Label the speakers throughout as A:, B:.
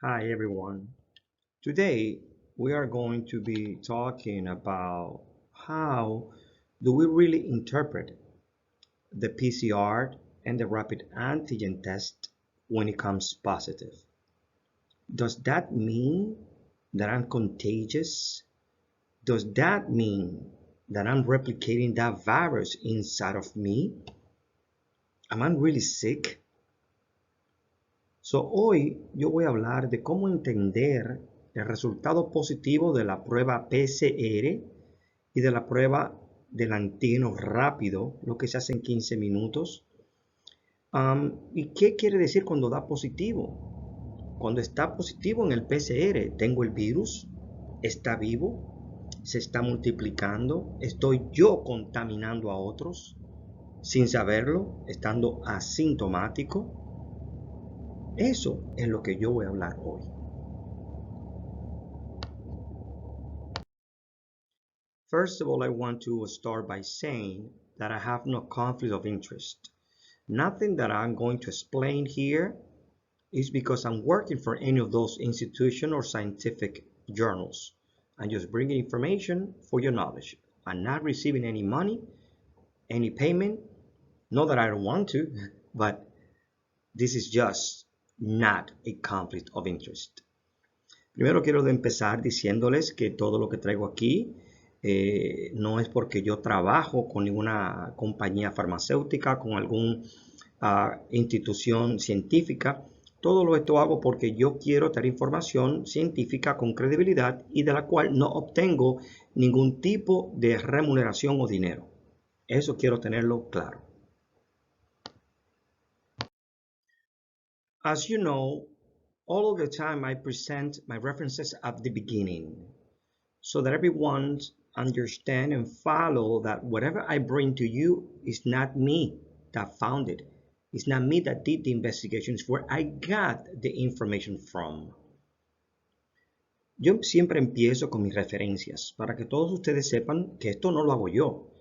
A: Hi everyone. Today we are going to be talking about how do we really interpret the PCR and the rapid antigen test when it comes positive. Does that mean that I'm contagious? Does that mean that I'm replicating that virus inside of me? Am I really sick? Hoy yo voy a hablar de cómo entender el resultado positivo de la prueba PCR y de la prueba del antígeno rápido, lo que se hace en 15 minutos. ¿Y qué quiere decir cuando da positivo? Cuando está positivo en el PCR, tengo el virus, está vivo, se está multiplicando, estoy yo contaminando a otros sin saberlo, estando asintomático. Eso es lo que yo voy a hablar hoy. First of all, I want to start by saying that I have no conflict of interest. Nothing that I'm going to explain here is because I'm working for any of those institutions or scientific journals. I'm just bringing information for your knowledge. I'm not receiving any money, any payment. Not that I don't want to, but this is just not a conflict of interest. Primero quiero empezar diciéndoles que todo lo que traigo aquí no es porque yo trabajo con ninguna compañía farmacéutica, con alguna institución científica. Todo esto hago porque yo quiero tener información científica con credibilidad y de la cual no obtengo ningún tipo de remuneración o dinero. Eso quiero tenerlo claro. As you know, all of the time I present my references at the beginning so that everyone understand and follow that whatever I bring to you is not me that found it. It's not me that did the investigation. It's where I got the information from. Yo siempre empiezo con mis referencias para que todos ustedes sepan que esto no lo hago yo.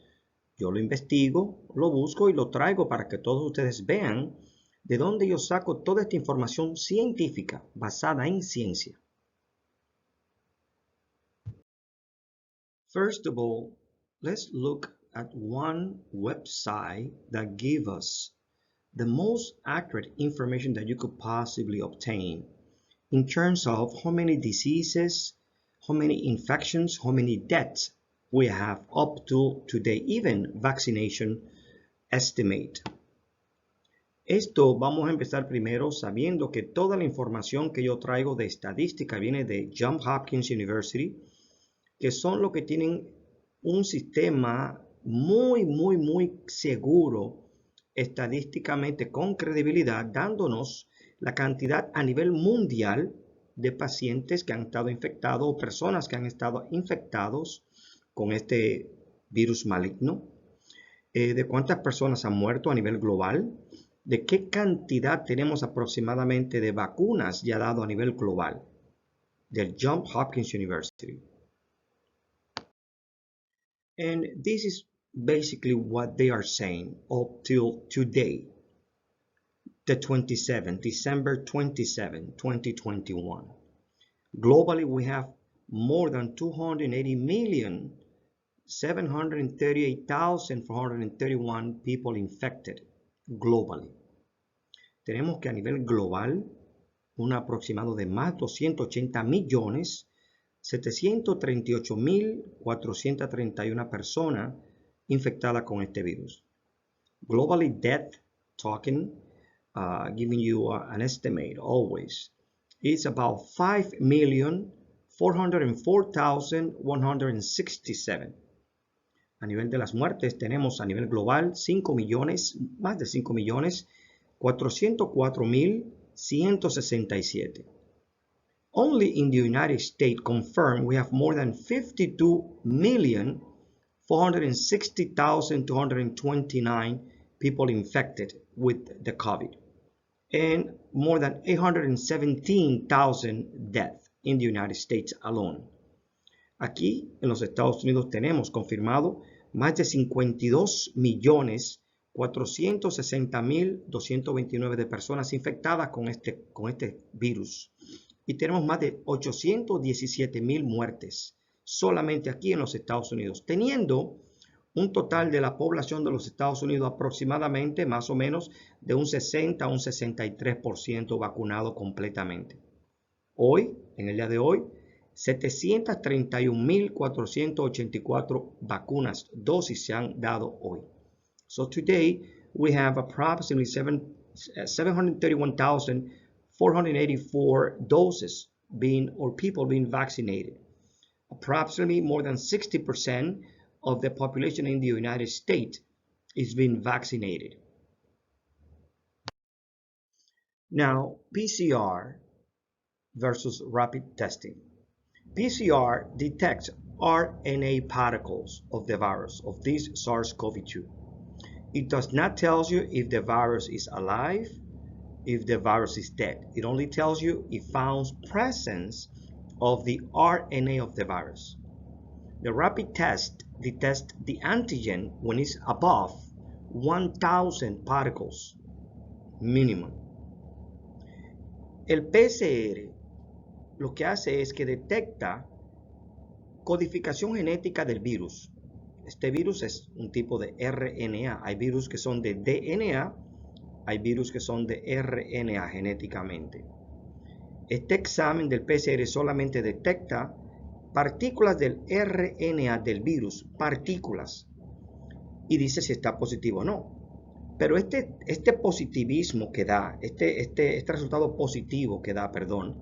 A: Yo lo investigo, lo busco y lo traigo para que todos ustedes vean de dónde yo saco toda esta información científica basada en ciencia. First of all, let's look at one website that gives us the most accurate information that you could possibly obtain in terms of how many diseases, how many infections, how many deaths we have up to today, even vaccination estimate. Esto vamos a empezar primero sabiendo que toda la información que yo traigo de estadística viene de Johns Hopkins University, que son los que tienen un sistema muy seguro estadísticamente con credibilidad, dándonos la cantidad a nivel mundial de pacientes que han estado infectados o personas que han estado infectados con este virus maligno, de cuántas personas han muerto a nivel global, de qué cantidad tenemos aproximadamente de vacunas ya dado a nivel global del Johns Hopkins University. And this is basically what they are saying up till today, the 27th, December 27, 2021. Globally, we have more than 280,738,431 people infected globally. Tenemos que a nivel global un aproximado de más de 280,738,431 personas infectadas con este virus. Globally death, giving you an estimate always, is about 5,404,167. A nivel de las muertes tenemos a nivel global 5 millones, más de 5 millones, 404,167. Only in the United States confirmed we have more than 52,460,229 people infected with the COVID and more than 817,000 deaths in the United States alone. Aquí en los Estados Unidos tenemos confirmado más de 52,460,229 de personas infectadas con este virus y tenemos más de 817,000 muertes solamente aquí en los Estados Unidos, teniendo un total de la población de los Estados Unidos aproximadamente más o menos de un 60 a un 63% vacunado completamente. Hoy, en el día de hoy, 731,484 vacunas, dosis se han dado hoy. So today we have approximately 731,484 doses people being vaccinated. Approximately more than 60% of the population in the United States is being vaccinated. Now, PCR versus rapid testing. PCR detects RNA particles of the virus, of this SARS-CoV-2. It does not tell you if the virus is alive, if the virus is dead. It only tells you it found presence of the RNA of the virus. The rapid test detects the antigen when it's above 1,000 particles minimum. El PCR lo que hace es que detecta codificación genética del virus. Este virus es un tipo de RNA. Hay virus que son de DNA, hay virus que son de RNA genéticamente. Este examen del PCR solamente detecta partículas del RNA del virus, partículas, y dice si está positivo o no. Pero este positivismo que da, este resultado positivo que da, perdón,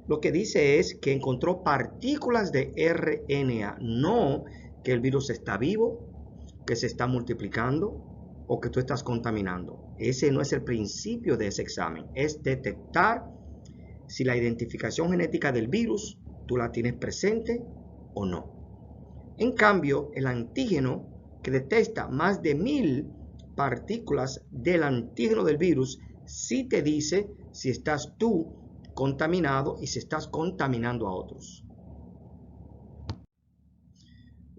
A: lo que dice es que encontró partículas de RNA, no que el virus está vivo, que se está multiplicando o que tú estás contaminando. Ese no es el principio de ese examen, es detectar si la identificación genética del virus tú la tienes presente o no. En cambio, el antígeno que detecta más de 1,000 partículas del antígeno del virus sí te dice si estás tú contaminado y si estás contaminando a otros.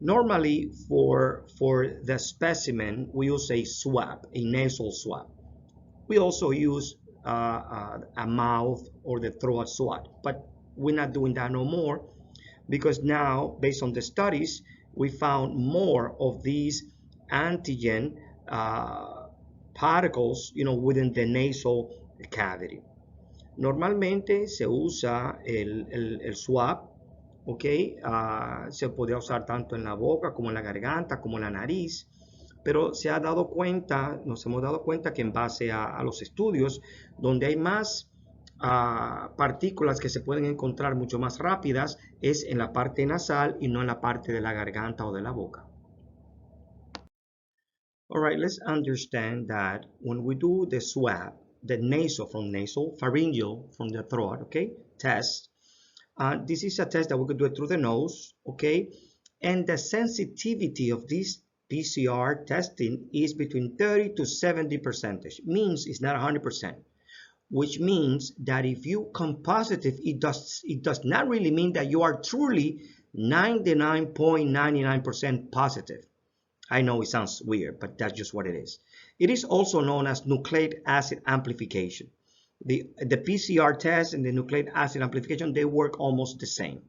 A: Normally, for the specimen, we use a swab, a nasal swab. We also use a mouth or the throat swab, but we're not doing that no more because now, based on the studies, we found more of these antigen particles, within the nasal cavity. Normalmente se usa el swab, ¿ok? Se puede usar tanto en la boca como en la garganta, como en la nariz, pero nos hemos dado cuenta que en base a los estudios, donde hay más partículas que se pueden encontrar mucho más rápidas, es en la parte nasal y no en la parte de la garganta o de la boca. All right, let's understand that when we do the swab, the nasopharyngeal from the throat, okay, test. This is a test that we could do it through the nose, okay, and the sensitivity of this PCR testing is between 30 to 70%. Means it's not 100%, which means that if you come positive, it does not really mean that you are truly 99.99% positive. I know it sounds weird, but that's just what it is. It is also known as nucleic acid amplification. The PCR test and the nucleic acid amplification, they work almost the same.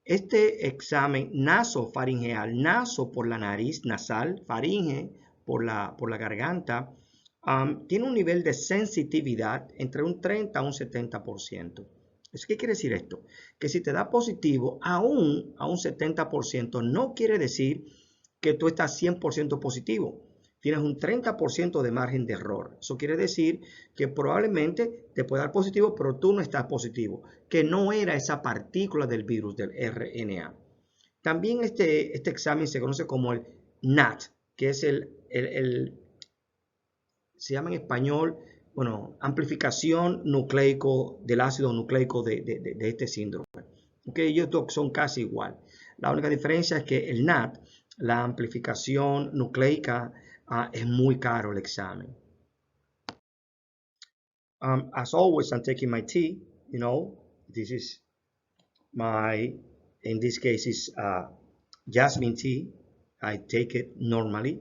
A: Este examen nasofaringeal, naso por la nariz nasal, faringe por la garganta, tiene un nivel de sensitividad entre un 30 a un 70%. ¿Qué quiere decir esto? Que si te da positivo aún a un 70%, no quiere decir que tú estás 100% positivo. Tienes un 30% de margen de error. Eso quiere decir que probablemente te puede dar positivo, pero tú no estás positivo, que no era esa partícula del virus, del RNA. También este examen se conoce como el NAT, que es se llama en español, amplificación nucleico del ácido nucleico de este síndrome. Okay, ellos dos son casi igual. La única diferencia es que el NAT, la amplificación nucleica, es muy caro el examen. As always, I'm taking my tea. This is in this case, is jasmine tea. I take it normally.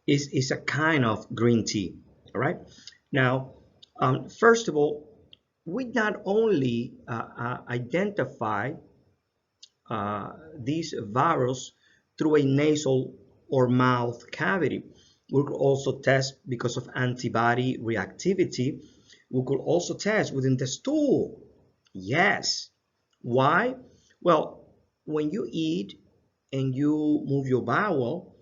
A: It's a kind of green tea, all right? Now, First of all, we not only identify these virus through a nasal or mouth cavity. We could also test because of antibody reactivity. We could also test within the stool. Yes. Why? Well, when you eat and you move your bowel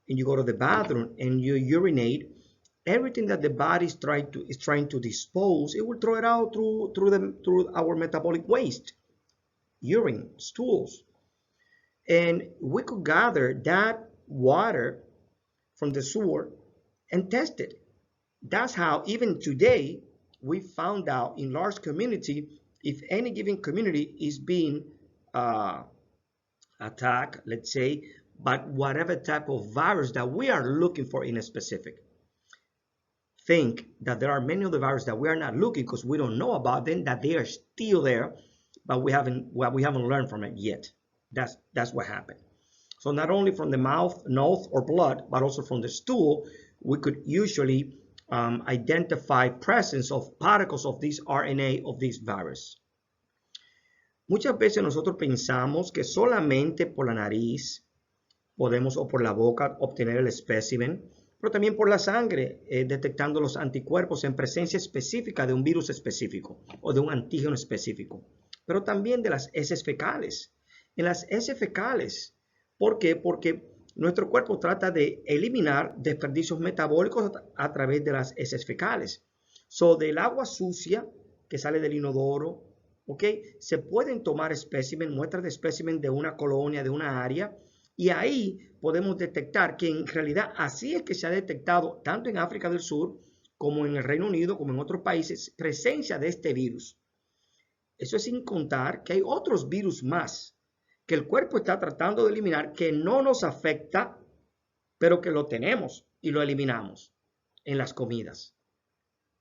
A: and you go to the bathroom and you urinate, everything that the body is trying to dispose, it will throw it out through our metabolic waste, urine, stools. And we could gather that water from the sewer and test it. That's how even today we found out in large community if any given community is being attacked, let's say, by whatever type of virus that we are looking for in a specific. Think that there are many of the viruses that we are not looking because we don't know about them, that they are still there, but we haven't learned from it yet. That's what happened. So not only from the mouth, nose, or blood, but also from the stool, we could usually identify presence of particles of this RNA of this virus. Muchas veces nosotros pensamos que solamente por la nariz podemos o por la boca obtener el espécimen, pero también por la sangre, detectando los anticuerpos en presencia específica de un virus específico o de un antígeno específico, pero también de las heces fecales. En las heces fecales, ¿por qué? Porque nuestro cuerpo trata de eliminar desperdicios metabólicos a través de las heces fecales. So, del agua sucia que sale del inodoro, ¿ok? Se pueden tomar espécimen, muestras de espécimen de una colonia, de una área, y ahí podemos detectar que en realidad así es que se ha detectado tanto en África del Sur como en el Reino Unido, como en otros países, presencia de este virus. Eso es sin contar que hay otros virus más que el cuerpo está tratando de eliminar, que no nos afecta, pero que lo tenemos y lo eliminamos en las comidas.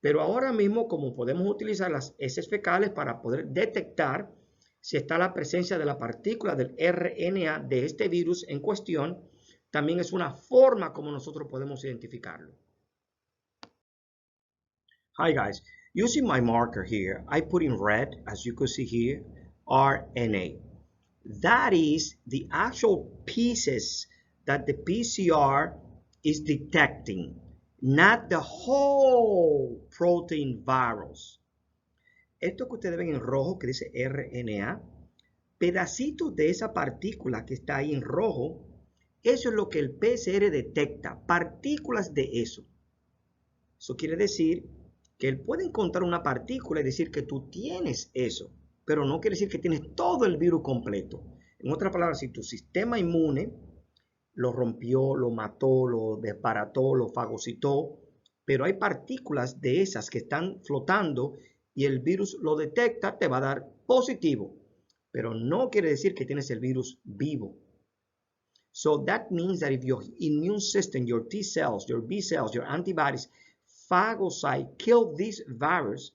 A: Pero ahora mismo, como podemos utilizar las heces fecales para poder detectar si está la presencia de la partícula del RNA de este virus en cuestión, también es una forma como nosotros podemos identificarlo. Hi guys, using my marker here, I put in red, as you can see here, RNA. That is the actual pieces that the PCR is detecting, not the whole protein virus. Esto que ustedes ven en rojo que dice RNA, pedacitos de esa partícula que está ahí en rojo, eso es lo que el PCR detecta, partículas de eso. Eso quiere decir que él puede encontrar una partícula y decir que tú tienes eso, pero no quiere decir que tienes todo el virus completo. En otras palabras, si tu sistema inmune lo rompió, lo mató, lo desbarató, lo fagocitó, pero hay partículas de esas que están flotando y el virus lo detecta, te va a dar positivo, pero no quiere decir que tienes el virus vivo. So that means that if your immune system, your T cells, your B cells, your antibodies, phagocyte, kill this virus,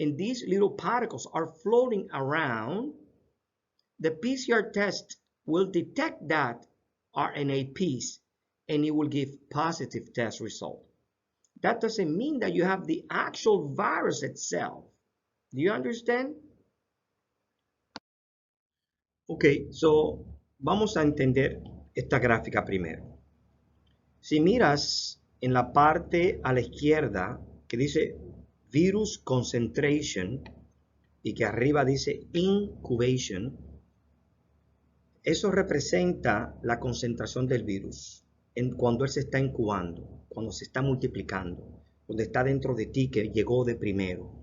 A: and these little particles are floating around, the PCR test will detect that RNA piece and it will give positive test result. That doesn't mean that you have the actual virus itself. Do you understand? Okay, so vamos a entender esta gráfica primero. Si miras en la parte a la izquierda que dice virus concentration y que arriba dice incubation, eso representa la concentración del virus cuando él se está incubando, cuando se está multiplicando, cuando está dentro de ti que llegó de primero.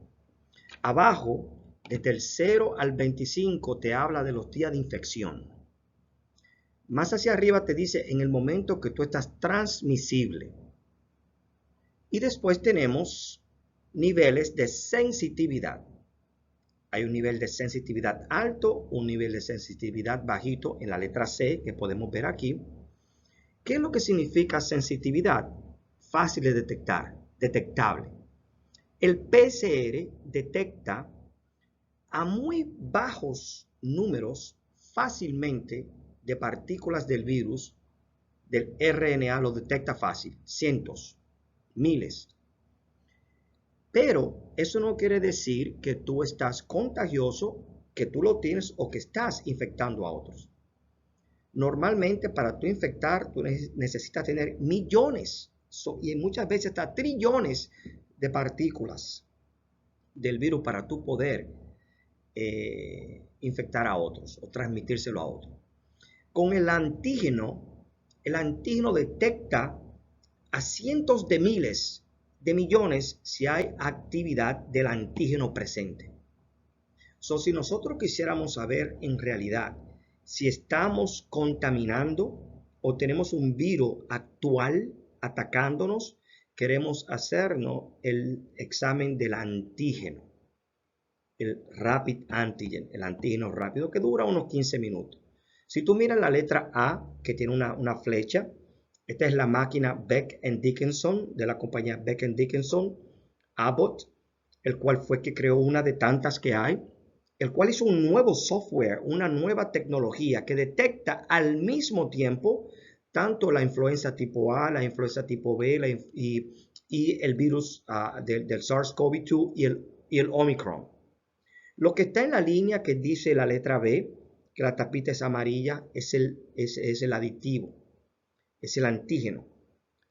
A: Abajo, desde el 0 al 25 te habla de los días de infección. Más hacia arriba te dice en el momento que tú estás transmisible. Y después tenemos niveles de sensitividad. Hay un nivel de sensitividad alto, un nivel de sensitividad bajito en la letra C que podemos ver aquí. ¿Qué es lo que significa sensitividad? Fácil de detectar, detectable. El PCR detecta a muy bajos números fácilmente de partículas del virus, del RNA, lo detecta fácil, cientos, miles. Pero eso no quiere decir que tú estás contagioso, que tú lo tienes o que estás infectando a otros. Normalmente para tú infectar, tú necesitas tener millones y muchas veces hasta trillones de partículas del virus para tú poder infectar a otros o transmitírselo a otros. Con el antígeno detecta a cientos de miles de millones si hay actividad del antígeno presente. Si nosotros quisiéramos saber en realidad si estamos contaminando o tenemos un virus actual atacándonos, queremos hacernos el examen del antígeno, el rapid antigen, el antígeno rápido, que dura unos 15 minutos. Si tú miras la letra A, que tiene una flecha, esta es la máquina Beck & Dickinson, de la compañía Beck & Dickinson, Abbott, el cual fue que creó una de tantas que hay, el cual hizo un nuevo software, una nueva tecnología que detecta al mismo tiempo tanto la influenza tipo A, la influenza tipo B y el virus del SARS-CoV-2 y el Omicron. Lo que está en la línea que dice la letra B, que la tapita es amarilla, es el aditivo, es el antígeno,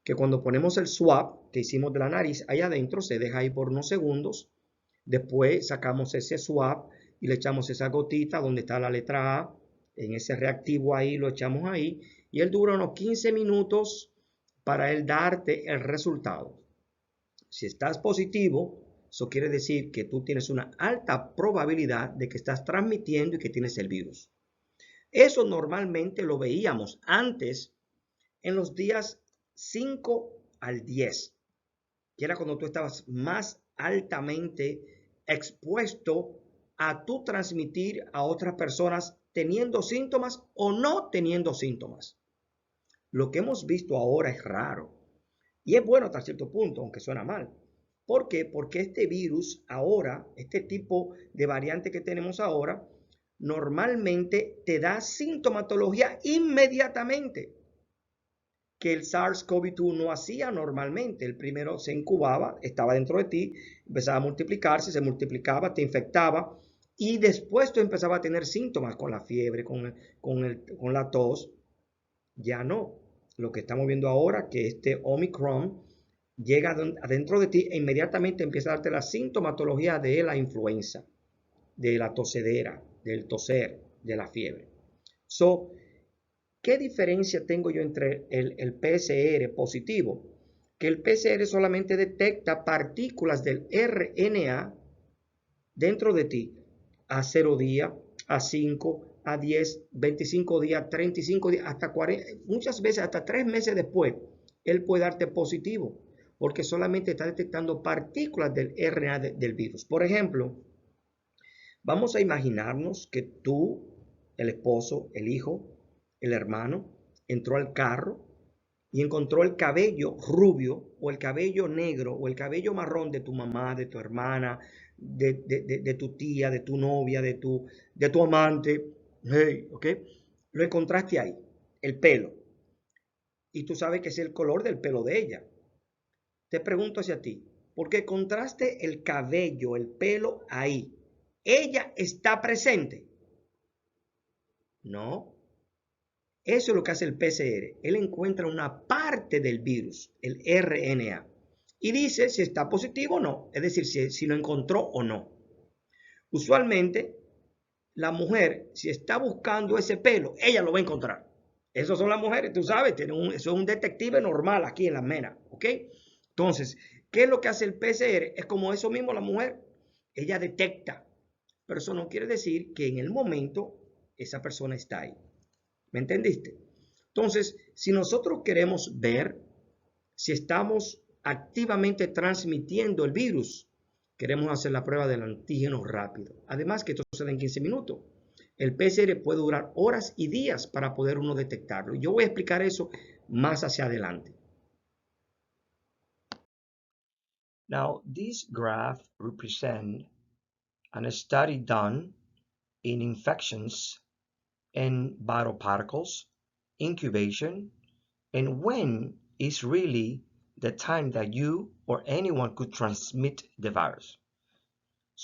A: que cuando ponemos el swab que hicimos de la nariz, ahí adentro se deja ahí por unos segundos, después sacamos ese swab y le echamos esa gotita donde está la letra A, en ese reactivo ahí lo echamos ahí, y él dura unos 15 minutos para él darte el resultado. Si estás positivo, eso quiere decir que tú tienes una alta probabilidad de que estás transmitiendo y que tienes el virus. Eso normalmente lo veíamos antes en los días 5 al 10, que era cuando tú estabas más altamente expuesto a tú transmitir a otras personas teniendo síntomas o no teniendo síntomas. Lo que hemos visto ahora es raro y es bueno hasta cierto punto, aunque suena mal. ¿Por qué? Porque este virus ahora, este tipo de variante que tenemos ahora, normalmente te da sintomatología inmediatamente, que el SARS-CoV-2 no hacía normalmente. El primero se incubaba, estaba dentro de ti, empezaba a multiplicarse, se multiplicaba, te infectaba y después tú empezabas a tener síntomas con la fiebre, con la tos. Ya no. Lo que estamos viendo ahora, que este Omicron llega adentro de ti e inmediatamente empieza a darte la sintomatología de la influenza, de la tosedera, del toser, de la fiebre. ¿Qué diferencia tengo yo entre el PCR positivo? Que el PCR solamente detecta partículas del RNA dentro de ti a 0 días, a 5, a 10, 25 días, 35 días, hasta 40, muchas veces hasta 3 meses después, él puede darte positivo, porque solamente está detectando partículas del RNA del virus. Por ejemplo, vamos a imaginarnos que tú, el esposo, el hijo, el hermano, entró al carro y encontró el cabello rubio o el cabello negro o el cabello marrón de tu mamá, de tu hermana, de tu tía, de tu novia, de tu amante. Hey, ¿ok? Lo encontraste ahí, el pelo. Y tú sabes que es el color del pelo de ella. Te pregunto hacia ti, ¿por qué encontraste el cabello, el pelo ahí? ¿Ella está presente? No. Eso es lo que hace el PCR. Él encuentra una parte del virus, el RNA, y dice si está positivo o no, es decir, si lo encontró o no. Usualmente, la mujer, si está buscando ese pelo, ella lo va a encontrar. Esas son las mujeres, tú sabes, eso es un detective normal aquí en la MENA, ¿ok? Entonces, ¿qué es lo que hace el PCR? Es como eso mismo la mujer, ella detecta, pero eso no quiere decir que en el momento esa persona está ahí. ¿Me entendiste? Entonces, si nosotros queremos ver si estamos activamente transmitiendo el virus, queremos hacer la prueba del antígeno rápido. Además que esto se da en 15 minutos. El PCR puede durar horas y días para poder uno detectarlo. Yo voy a explicar eso más hacia adelante. Now, this graph represents a study done in infections and viral particles, incubation, and when is really the time that you or anyone could transmit the virus.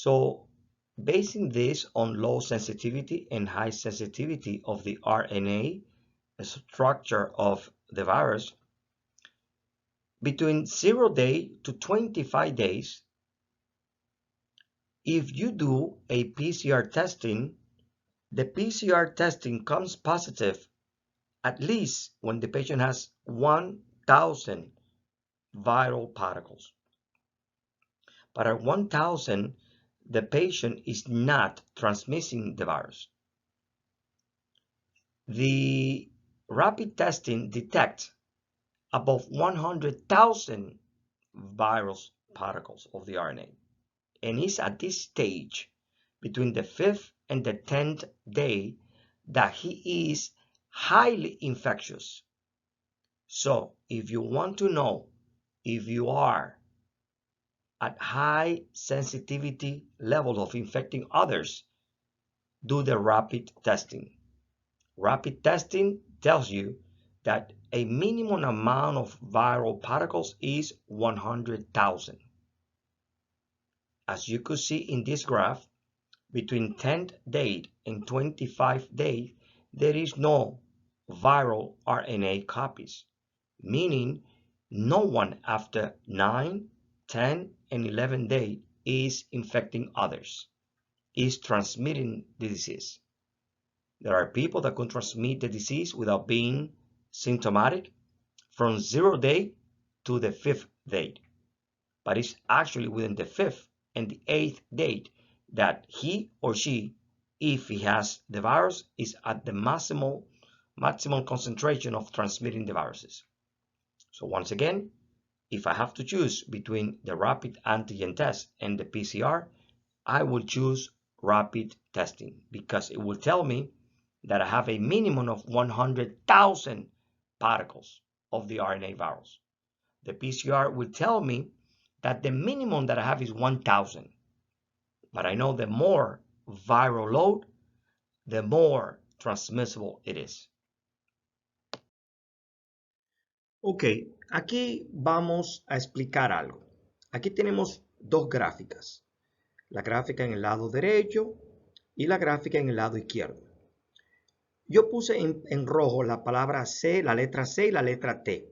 A: So basing this on low sensitivity and high sensitivity of the RNA structure of the virus, between 0 day to 25 days, if you do a PCR testing, the PCR testing comes positive at least when the patient has 1,000 viral particles. But at 1,000, the patient is not transmitting the virus. The rapid testing detects above 100,000 virus particles of the RNA, and it's at this stage, between the 5th and the 10th day, that he is highly infectious. So if you want to know if you are at high sensitivity level of infecting others, do the rapid testing. Rapid testing tells you that a minimum amount of viral particles is 100,000. As you could see in this graph, between 10th day and 25th day, there is no viral RNA copies, meaning no one after 9, 10, and 11 days is infecting others, is transmitting the disease. There are people that can transmit the disease without being symptomatic from 0 day to the 5th day. But it's actually within the 5th and the 8th day that he or she, if he has the virus, is at the maximum concentration of transmitting the viruses. So once again, if I have to choose between the rapid antigen test and the PCR, I will choose rapid testing because it will tell me that I have a minimum of 100,000 particles of the RNA virus. The PCR will tell me that the minimum that I have is 1,000. But I know the more viral load, the more transmissible it is. Ok, aquí vamos a explicar algo. Aquí tenemos dos gráficas. La gráfica en el lado derecho y la gráfica en el lado izquierdo. Yo puse en rojo la palabra C, la letra C y la letra T,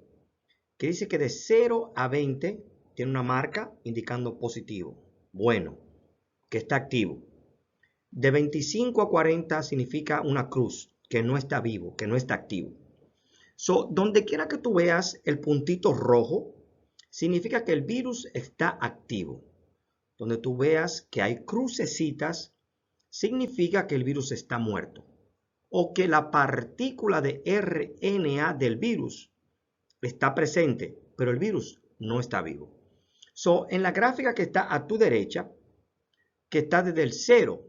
A: que dice que de 0 a 20 tiene una marca indicando positivo, bueno, que está activo. De 25 a 40 significa una cruz, que no está vivo, que no está activo. So, donde quiera que tú veas el puntito rojo, significa que el virus está activo. Donde tú veas que hay crucecitas, significa que el virus está muerto. O que la partícula de RNA del virus está presente, pero el virus no está vivo. So, en la gráfica que está a tu derecha, que está desde el 0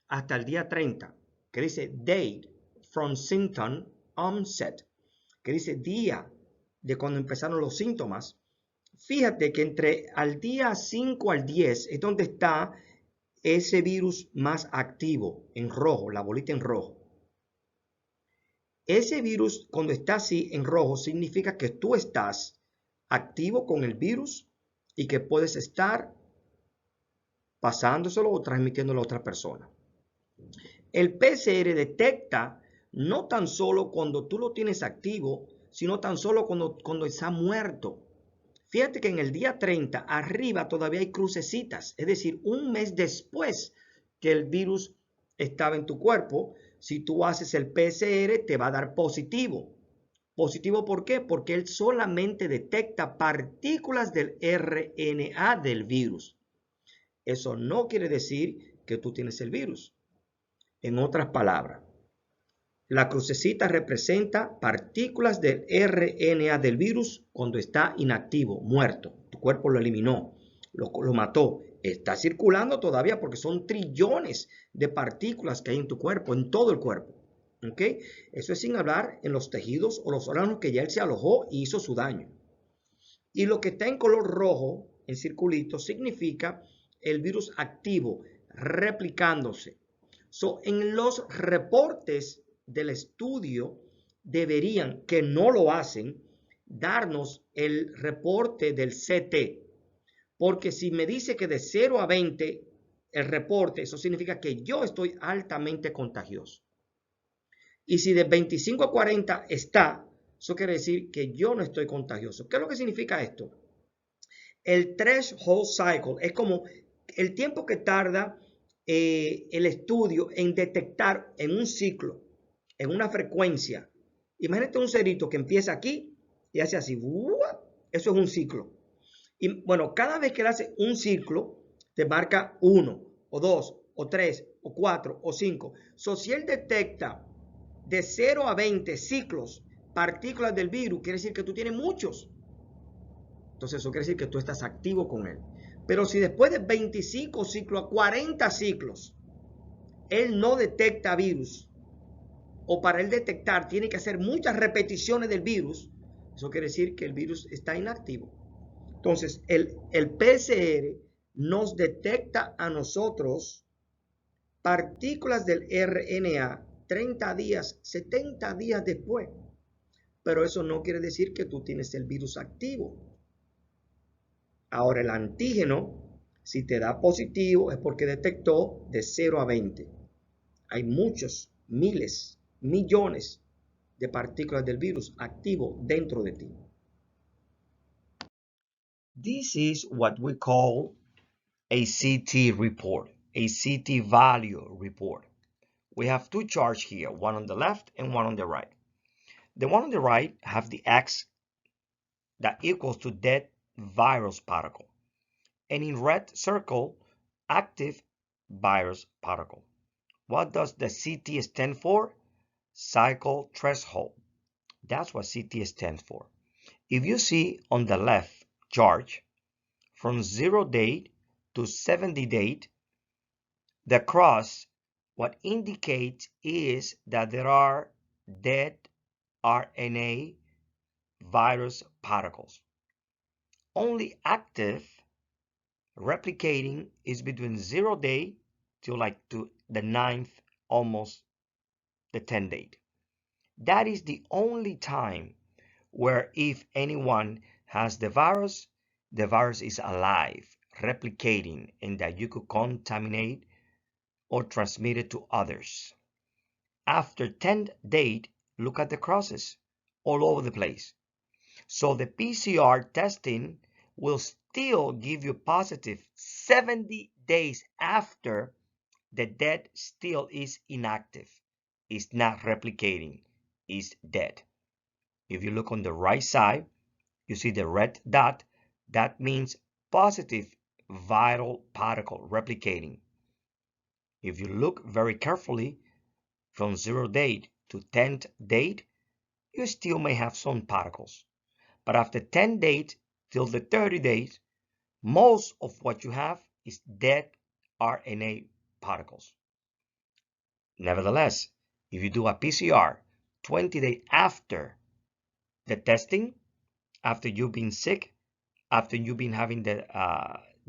A: hasta el día 30, que dice Date from Symptom Onset, que dice día de cuando empezaron los síntomas, fíjate que entre al día 5 al 10 es donde está ese virus más activo, en rojo, la bolita en rojo. Ese virus, cuando está así en rojo, significa que tú estás activo con el virus y que puedes estar pasándoselo o transmitiéndolo a otra persona. El PCR detecta no tan solo cuando tú lo tienes activo, sino tan solo cuando está muerto. Fíjate que en el día 30 arriba todavía hay crucecitas, es decir, un mes después que el virus estaba en tu cuerpo. Si tú haces el PCR, te va a dar positivo. ¿Positivo por qué? Porque él solamente detecta partículas del RNA del virus. Eso no quiere decir que tú tienes el virus. En otras palabras, la crucecita representa partículas del RNA del virus cuando está inactivo, muerto. Tu cuerpo lo eliminó, lo mató. Está circulando todavía porque son trillones de partículas que hay en tu cuerpo, en todo el cuerpo. ¿Ok? Eso es sin hablar en los tejidos o los órganos que ya él se alojó y hizo su daño. Y lo que está en color rojo, en circulito, significa el virus activo, replicándose. So, en los reportes del estudio deberían, que no lo hacen, darnos el reporte del CT. Porque si me dice que de 0 a 20 el reporte, eso significa que yo estoy altamente contagioso. Y si de 25 a 40 está, eso quiere decir que yo no estoy contagioso. ¿Qué es lo que significa esto? El threshold cycle es como el tiempo que tarda el estudio en detectar en un ciclo, en una frecuencia. Imagínate un cerito que empieza aquí y hace así. Eso es un ciclo. Y bueno, cada vez que él hace un ciclo, te marca 1, o 2, o 3, o 4, o 5. Si él detecta de 0 a 20 ciclos partículas del virus, quiere decir que tú tienes muchos. Entonces eso quiere decir que tú estás activo con él. Pero si después de 25 ciclos a 40 ciclos, él no detecta virus, o para él detectar tiene que hacer muchas repeticiones del virus, eso quiere decir que el virus está inactivo. Entonces el PCR nos detecta a nosotros partículas del RNA 30 días, 70 días después. Pero eso no quiere decir que tú tienes el virus activo. Ahora el antígeno, si te da positivo, es porque detectó de 0 a 20. Hay muchos, miles, millones de partículas del virus activo dentro de ti. This is what we call a CT report, a CT value report. We have two charts here, one on the left and one on the right. The one on the right have the X that equals to dead virus particle. And in red circle, active virus particle. What does the CT stand for? Cycle threshold. That's what CT stands for. If you see on the left chart, from 0 date to 70 date, the cross, what indicates is that there are dead RNA virus particles. Only active replicating is between 0 day to to the 9th, almost the 10th date. That is the only time where if anyone has the virus is alive, replicating, and that you could contaminate or transmit it to others. After 10th date, look at the crosses all over the place. So the PCR testing will still give you positive 70 days after the dead still is inactive, is not replicating, is dead. If you look on the right side, you see the red dot. That means positive viral particle replicating. If you look very carefully, from 0 date to 10th date, you still may have some particles. But after 10 days till the 30 days, most of what you have is dead RNA particles. Nevertheless, if you do a PCR 20 days after the testing, after you've been sick, after you've been having the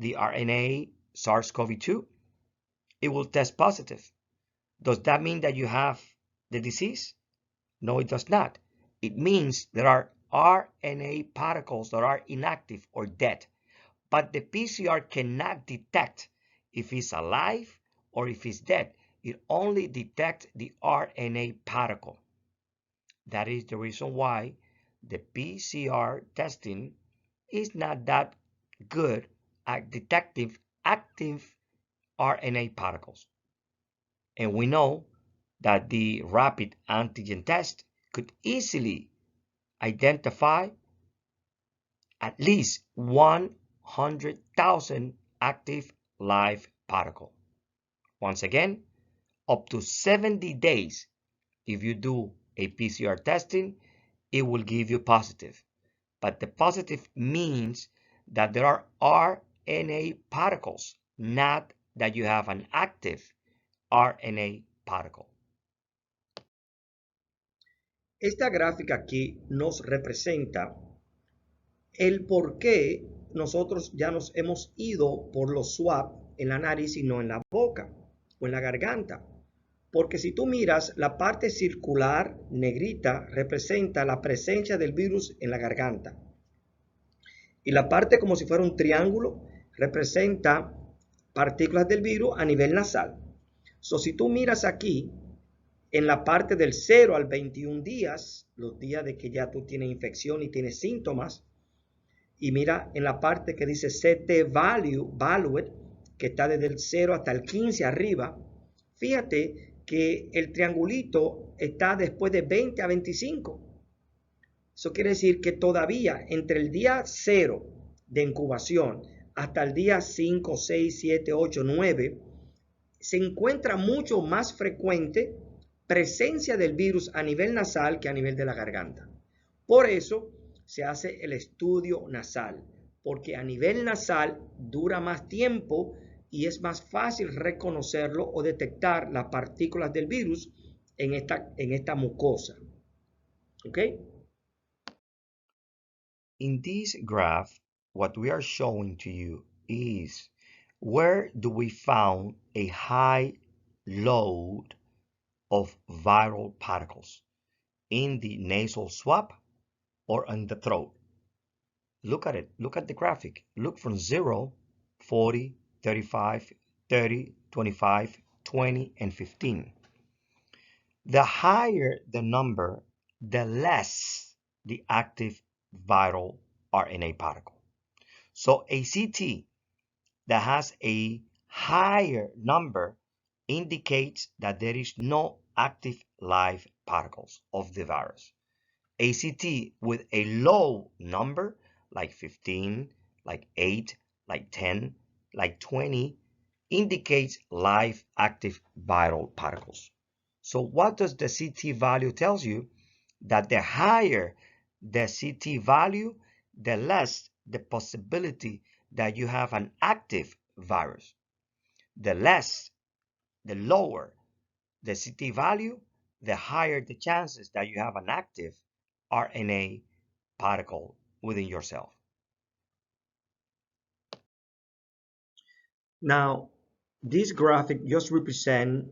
A: RNA SARS-CoV-2, it will test positive. Does that mean that you have the disease? No, it does not. It means there are RNA particles that are inactive or dead, but the PCR cannot detect if it's alive or if it's dead. It only detects the RNA particle. That is the reason why the PCR testing is not that good at detecting active RNA particles. And we know that the rapid antigen test could easily identify at least 100,000 active live particle. Once again, up to 70 days, if you do a PCR testing, it will give you positive. But the positive means that there are RNA particles, not that you have an active RNA particle. Esta gráfica aquí nos representa el por qué nosotros ya nos hemos ido por los swab en la nariz y no en la boca o en la garganta. Porque si tú miras, la parte circular negrita representa la presencia del virus en la garganta. Y la parte como si fuera un triángulo representa partículas del virus a nivel nasal. So, si tú miras aquí, en la parte del 0 al 21 días, los días de que ya tú tienes infección y tienes síntomas, y mira en la parte que dice CT Valued, que está desde el 0 hasta el 15 arriba, fíjate que el triangulito está después de 20 a 25. Eso quiere decir que todavía entre el día 0 de incubación hasta el día 5, 6, 7, 8, 9, se encuentra mucho más frecuente presencia del virus a nivel nasal que a nivel de la garganta. Por eso se hace el estudio nasal, porque a nivel nasal dura más tiempo y es más fácil reconocerlo o detectar las partículas del virus en esta mucosa. ¿Ok? In this graph, what we are showing to you is where do we found a high load of viral particles, in the nasal swab or in the throat. Look at it. Look at the graphic. Look from 0, 40, 35, 30, 25, 20, and 15. The higher the number, the less the active viral RNA particle. So a CT that has a higher number indicates that there is no active live particles of the virus. A CT with a low number, like 15, like 8, like 10, like 20, indicates live active viral particles. So what does the CT value tells you? That the higher the CT value, the less the possibility that you have an active virus. The lower the CT value, the higher the chances that you have an active RNA particle within yourself. Now, this graphic just represents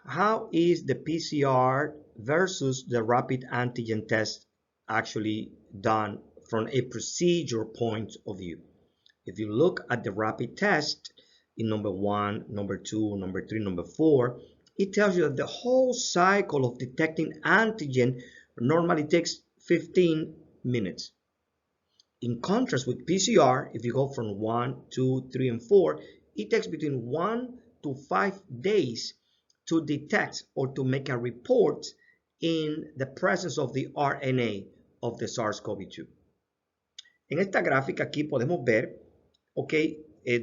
A: how is the PCR versus the rapid antigen test actually done from a procedure point of view. If you look at the rapid test in number 1, number 2, number 3, number 4, it tells you that the whole cycle of detecting antigen normally takes 15 minutes. In contrast with PCR, if you go from 1, 2, 3, and 4, it takes between 1 to 5 days to detect or to make a report in the presence of the RNA of the SARS-CoV-2. En esta gráfica aquí podemos ver, ok,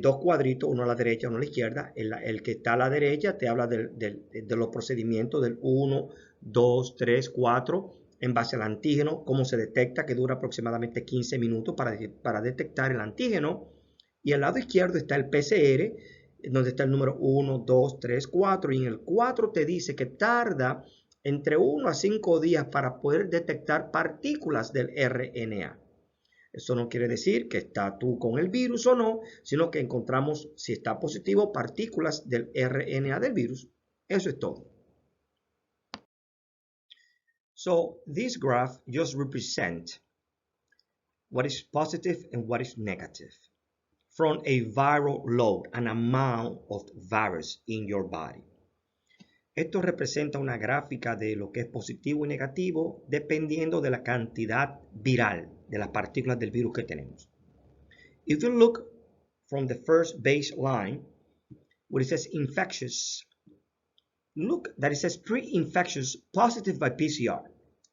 A: dos cuadritos, uno a la derecha, uno a la izquierda. El que está a la derecha te habla de los procedimientos del 1, 2, 3, 4, en base al antígeno, cómo se detecta, que dura aproximadamente 15 minutos para detectar el antígeno. Y al lado izquierdo está el PCR, donde está el número 1, 2, 3, 4. Y en el 4 te dice que tarda entre 1 a 5 días para poder detectar partículas del RNA. Eso no quiere decir que está tú con el virus o no, sino que encontramos, si está positivo, partículas del RNA del virus. Eso es todo. So this graph just represents what is positive and what is negative from a viral load, an amount of virus in your body. Esto representa una gráfica de lo que es positivo y negativo dependiendo de la cantidad viral de las partículas del virus que tenemos. If you look from the first baseline, where it says infectious, look that it says pre-infectious positive by PCR.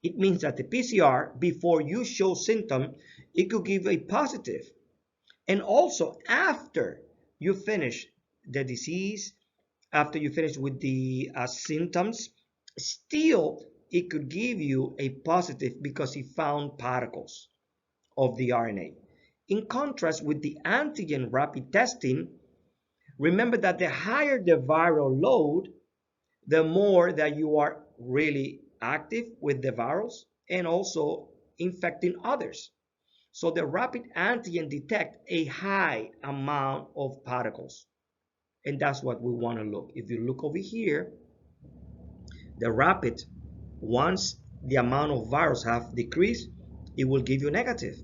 A: It means that the PCR, before you show symptom, it could give a positive. And also after you finish the disease, after you finish with the symptoms, still it could give you a positive because it found particles of the RNA. In contrast with the antigen rapid testing, remember that the higher the viral load, the more that you are really active with the virus and also infecting others. So the rapid antigen detects a high amount of particles. And that's what we want to look. If you look over here, the rapid, once the amount of virus have decreased, it will give you negative,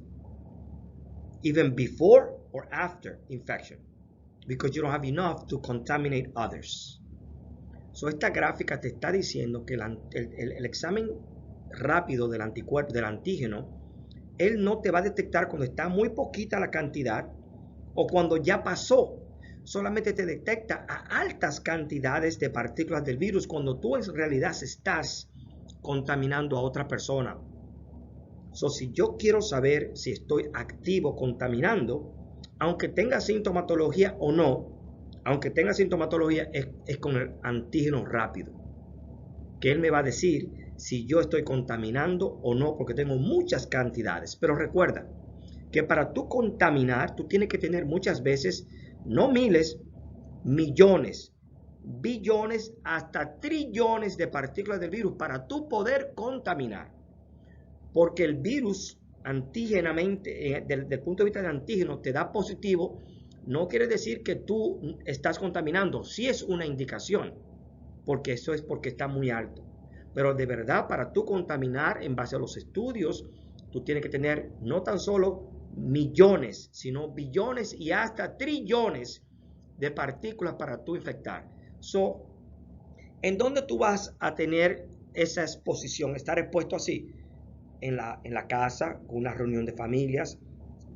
A: even before or after infection. because you don't have enough to contaminate others. So esta gráfica te está diciendo que el examen rápido del anticuerpo, del antígeno, él no te va a detectar cuando está muy poquita la cantidad o cuando ya pasó. Solamente te detecta a altas cantidades de partículas del virus cuando tú en realidad estás contaminando a otra persona. So, si yo quiero saber si estoy activo contaminando, aunque tenga sintomatología o no, aunque tenga sintomatología, es con el antígeno rápido, que él me va a decir si yo estoy contaminando o no, porque tengo muchas cantidades. Pero recuerda que para tú contaminar, tú tienes que tener muchas veces, no miles, millones, billones, hasta trillones de partículas del virus para tú poder contaminar. Porque el virus antígenamente, desde el punto de vista de antígeno, te da positivo, no quiere decir que tú estás contaminando. Sí es una indicación, porque eso es porque está muy alto. Pero de verdad, para tú contaminar en base a los estudios, tú tienes que tener no tan solo millones, sino billones y hasta trillones de partículas para tú infectar. So, ¿en dónde tú vas a tener esa exposición? Estar expuesto así. En la casa, con una reunión de familias,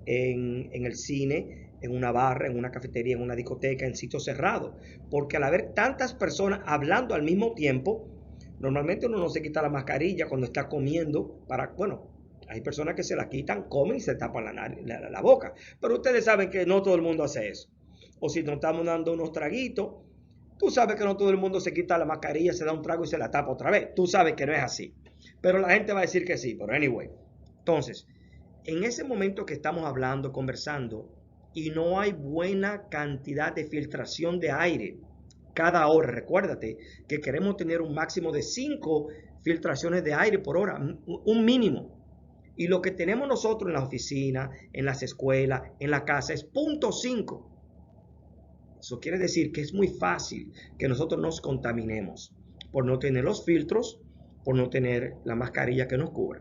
A: en el cine, en una barra, en una cafetería, en una discoteca, en sitios cerrados. Porque al haber tantas personas hablando al mismo tiempo, normalmente uno no se quita la mascarilla cuando está comiendo bueno, hay personas que se la quitan, comen y se tapan la boca. Pero ustedes saben que no todo el mundo hace eso. O si nos estamos dando unos traguitos, tú sabes que no todo el mundo se quita la mascarilla, se da un trago y se la tapa otra vez. Tú sabes que no es así. Pero la gente va a decir que sí, pero anyway. Entonces, en ese momento que estamos hablando, conversando, y no hay buena cantidad de filtración de aire cada hora, recuérdate que queremos tener un máximo de 5 filtraciones de aire por hora, un mínimo. Y lo que tenemos nosotros en la oficina, en las escuelas, en la casa es 0.5. Eso quiere decir que es muy fácil que nosotros nos contaminemos por no tener los filtros, por no tener la mascarilla que nos cubra.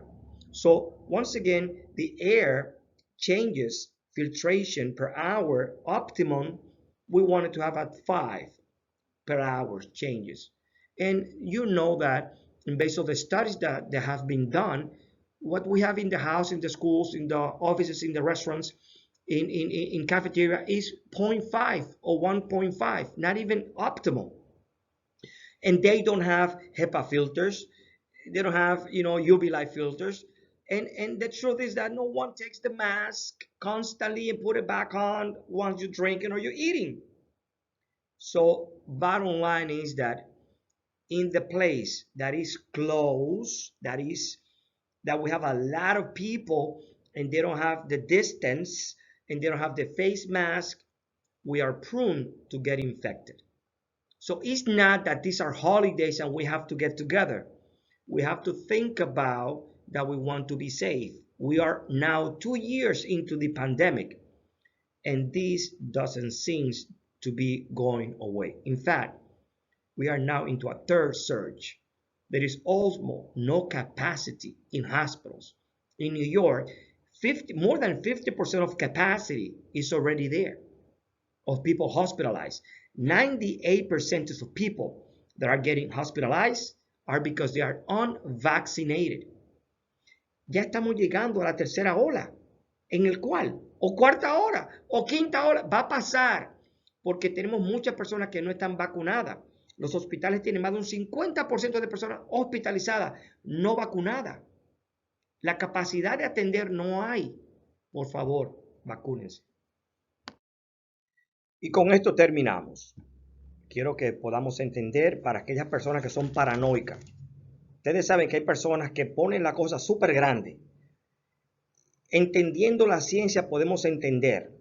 A: So, once again, the air changes filtration per hour. Optimum, we wanted to have at 5 per hour changes. And you know that based on the studies that have been done, what we have in the house, in the schools, in the offices, in the restaurants, in cafeteria is 0.5 or 1.5, not even optimal. And they don't have HEPA filters. They don't have, UV light filters. And the truth is that no one takes the mask constantly and put it back on once you're drinking or you're eating. So bottom line is that in the place that is close, that we have a lot of people and they don't have the distance and they don't have the face mask, we are prone to get infected. So it's not that these are holidays and we have to get together. We have to think about that we want to be safe. We are now 2 years into the pandemic, and this doesn't seem to be going away. In fact, we are now into a third surge. There is almost no capacity in hospitals. In New York, more than 50% of capacity is already there of people hospitalized. 98% of people that are getting hospitalized are because they are unvaccinated. Ya estamos llegando a la tercera ola, en el cual, o cuarta hora, o quinta hora, va a pasar, porque tenemos muchas personas que no están vacunadas. Los hospitales tienen más de un 50% de personas hospitalizadas, no vacunadas. La capacidad de atender no hay. Por favor, vacúnense. Y con esto terminamos. Quiero que podamos entender para aquellas personas que son paranoicas. Ustedes saben que hay personas que ponen la cosa súper grande. Entendiendo la ciencia podemos entender.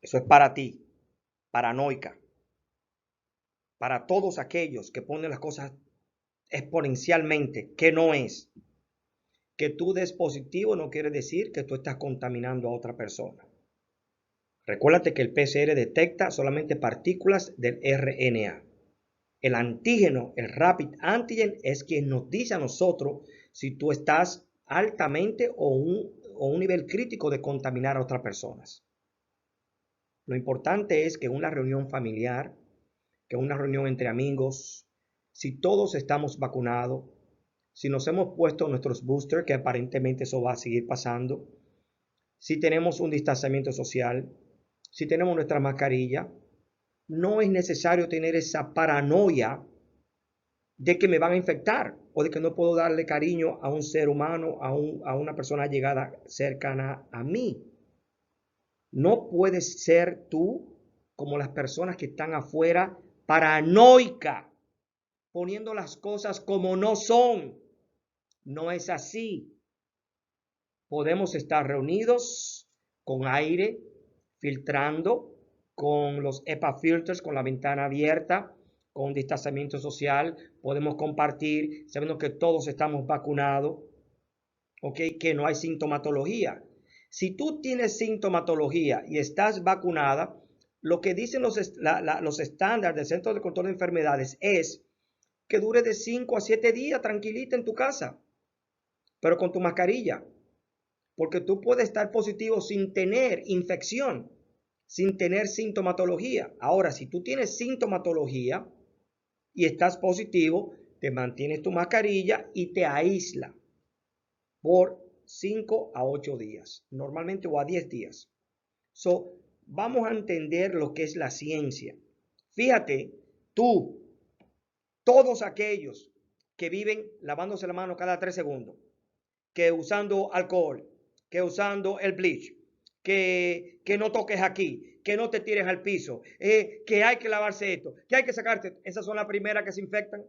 A: Eso es para ti, paranoica. Para todos aquellos que ponen las cosas exponencialmente, que no es. Que tú des positivo no quiere decir que tú estás contaminando a otra persona. Recuérdate que el PCR detecta solamente partículas del RNA. El antígeno, el Rapid Antigen, es quien nos dice a nosotros si tú estás altamente o un nivel crítico de contaminar a otras personas. Lo importante es que una reunión familiar, que una reunión entre amigos, si todos estamos vacunados, si nos hemos puesto nuestros boosters, que aparentemente eso va a seguir pasando, si tenemos un distanciamiento social, si tenemos nuestra mascarilla, no es necesario tener esa paranoia de que me van a infectar o de que no puedo darle cariño a un ser humano, a una persona llegada cercana a mí. No puedes ser tú como las personas que están afuera, paranoica, poniendo las cosas como no son. No es así. Podemos estar reunidos con aire, filtrando, con los HEPA filters, con la ventana abierta, con distanciamiento social. Podemos compartir, sabiendo que todos estamos vacunados, ¿ok? Que no hay sintomatología. Si tú tienes sintomatología y estás vacunada, lo que dicen los estándares del Centro de Control de Enfermedades es que dure de 5 a 7 días tranquilita en tu casa, pero con tu mascarilla. Porque tú puedes estar positivo sin tener infección, sin tener sintomatología. Ahora, si tú tienes sintomatología y estás positivo, te mantienes tu mascarilla y te aísla por 5 a 8 días, normalmente o a 10 días. Vamos a entender lo que es la ciencia. Fíjate, tú, todos aquellos que viven lavándose la mano cada 3 segundos, que usando alcohol, que usando el bleach, que no toques aquí, que no te tires al piso, que hay que lavarse esto, que hay que sacarte. Esas son las primeras que se infectan.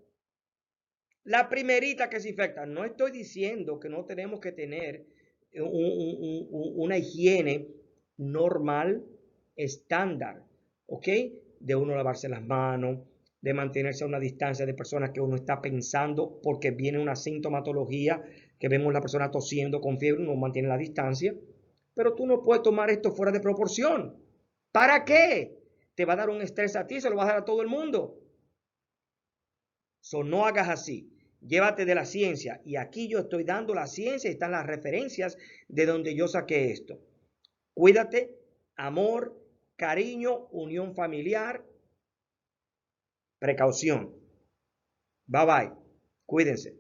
A: La primerita que se infecta. No estoy diciendo que no tenemos que tener una higiene normal, estándar, ¿ok? De uno lavarse las manos, de mantenerse a una distancia de personas que uno está pensando porque viene una sintomatología, que vemos la persona tosiendo con fiebre, uno mantiene la distancia. Pero tú no puedes tomar esto fuera de proporción. ¿Para qué? Te va a dar un estrés a ti, se lo va a dar a todo el mundo. No hagas así. Llévate de la ciencia. Y aquí yo estoy dando la ciencia y están las referencias de donde yo saqué esto. Cuídate, amor, cariño, unión familiar, precaución. Bye bye. Cuídense.